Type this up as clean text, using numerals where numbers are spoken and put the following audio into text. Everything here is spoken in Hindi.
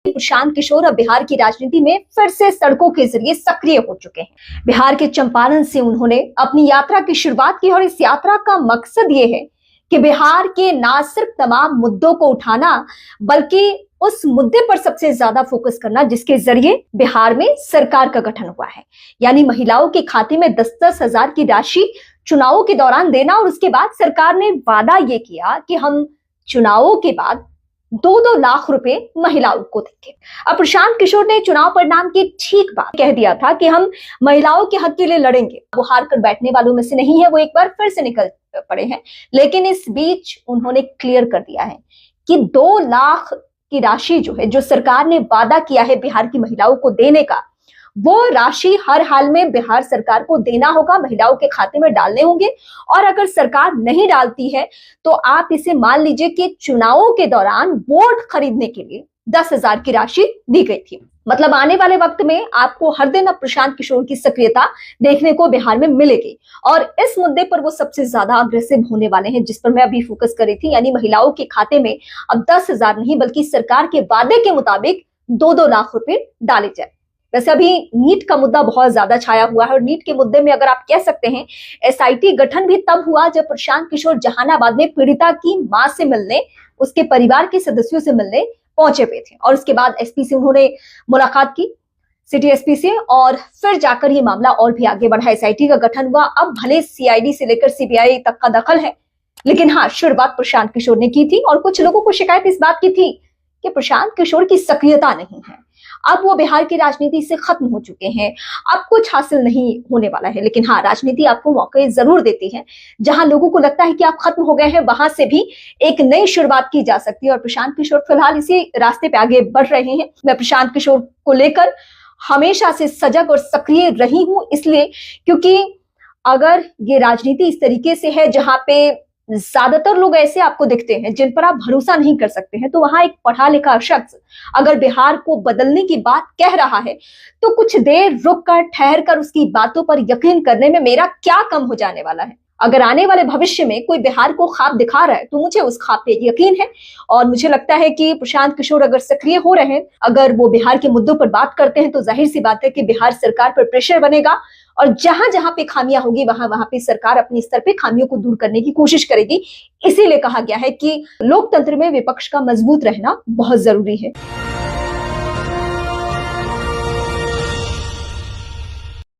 प्रशांत किशोर अब बिहार की राजनीति में फिर से सड़कों के जरिए सक्रिय हो चुके हैं। बिहार के चंपारण से उन्होंने अपनी यात्रा की शुरुआत की और इस यात्रा का मकसद ये है कि बिहार के ना सिर्फ तमाम मुद्दों को उठाना बल्कि उस मुद्दे पर सबसे ज्यादा फोकस करना जिसके जरिए बिहार में सरकार का गठन हुआ है, यानी महिलाओं के खाते में 10-10 हजार की राशि चुनावों के दौरान देना। और उसके बाद सरकार ने वादा ये किया कि हम चुनावों के बाद 2-2 लाख रुपए महिलाओं को देंगे। अब प्रशांत किशोर ने चुनाव परिणाम की ठीक बात कह दिया था कि हम महिलाओं के हक के लिए लड़ेंगे। वो हार कर बैठने वालों में से नहीं है, वो एक बार फिर से निकल पड़े हैं। लेकिन इस बीच उन्होंने क्लियर कर दिया है कि 2 लाख की राशि जो सरकार ने वादा किया है बिहार की महिलाओं को देने का, वो राशि हर हाल में बिहार सरकार को देना होगा, महिलाओं के खाते में डालने होंगे। और अगर सरकार नहीं डालती है तो आप इसे मान लीजिए कि चुनावों के दौरान वोट खरीदने के लिए 10,000 की राशि दी गई थी। मतलब आने वाले वक्त में आपको हर दिन अब प्रशांत किशोर की सक्रियता देखने को बिहार में मिलेगी। और इस मुद्दे पर वो सबसे ज्यादा अग्रेसिव होने वाले हैं, जिस पर मैं अभी फोकस कर रही थी, यानी महिलाओं के खाते में अब 10,000 नहीं बल्कि सरकार के वादे के मुताबिक 2-2 लाख रुपए डाले जाए। वैसे अभी नीट का मुद्दा बहुत ज्यादा छाया हुआ है और नीट के मुद्दे में अगर आप कह सकते हैं एसआईटी गठन भी तब हुआ जब प्रशांत किशोर जहानाबाद में पीड़िता की मां से मिलने, उसके परिवार के सदस्यों से मिलने पहुंचे हुए थे। और उसके बाद एसपी से उन्होंने मुलाकात की, सिटी एसपी से, और फिर जाकर ये मामला और भी आगे बढ़ा। एसआईटी का गठन हुआ। अब भले सीआईडी से लेकर सीबीआई तक का दखल है, लेकिन हाँ, शुरुआत प्रशांत किशोर ने की थी। और कुछ लोगों को शिकायत इस बात की थी कि प्रशांत किशोर की सक्रियता नहीं है, अब वो बिहार की राजनीति से खत्म हो चुके हैं, अब कुछ हासिल नहीं होने वाला है। लेकिन हाँ, राजनीति आपको मौके जरूर देती है। जहां लोगों को लगता है कि आप खत्म हो गए हैं, वहां से भी एक नई शुरुआत की जा सकती है। और प्रशांत किशोर फिलहाल इसी रास्ते पे आगे बढ़ रहे हैं। मैं प्रशांत किशोर को लेकर हमेशा से सजग और सक्रिय रही हूं, इसलिए क्योंकि अगर ये राजनीति इस तरीके से है जहां पे ज्यादातर लोग ऐसे आपको दिखते हैं जिन पर आप भरोसा नहीं कर सकते हैं, तो वहां एक पढ़ा लिखा शख्स अगर बिहार को बदलने की बात कह रहा है तो कुछ देर रुक कर, ठहर कर उसकी बातों पर यकीन करने में मेरा क्या कम हो जाने वाला है। अगर आने वाले भविष्य में कोई बिहार को ख्वाब दिखा रहा है तो मुझे उस ख्वाब पे यकीन है। और मुझे लगता है कि प्रशांत किशोर अगर सक्रिय हो रहे हैं, अगर वो बिहार के मुद्दों पर बात करते हैं, तो जाहिर सी बात है कि बिहार सरकार पर प्रेशर बनेगा और जहां जहां पे खामियां होगी वहां वहां पे सरकार अपने स्तर पे खामियों को दूर करने की कोशिश करेगी। इसीलिए कहा गया है कि लोकतंत्र में विपक्ष का मजबूत रहना बहुत जरूरी है।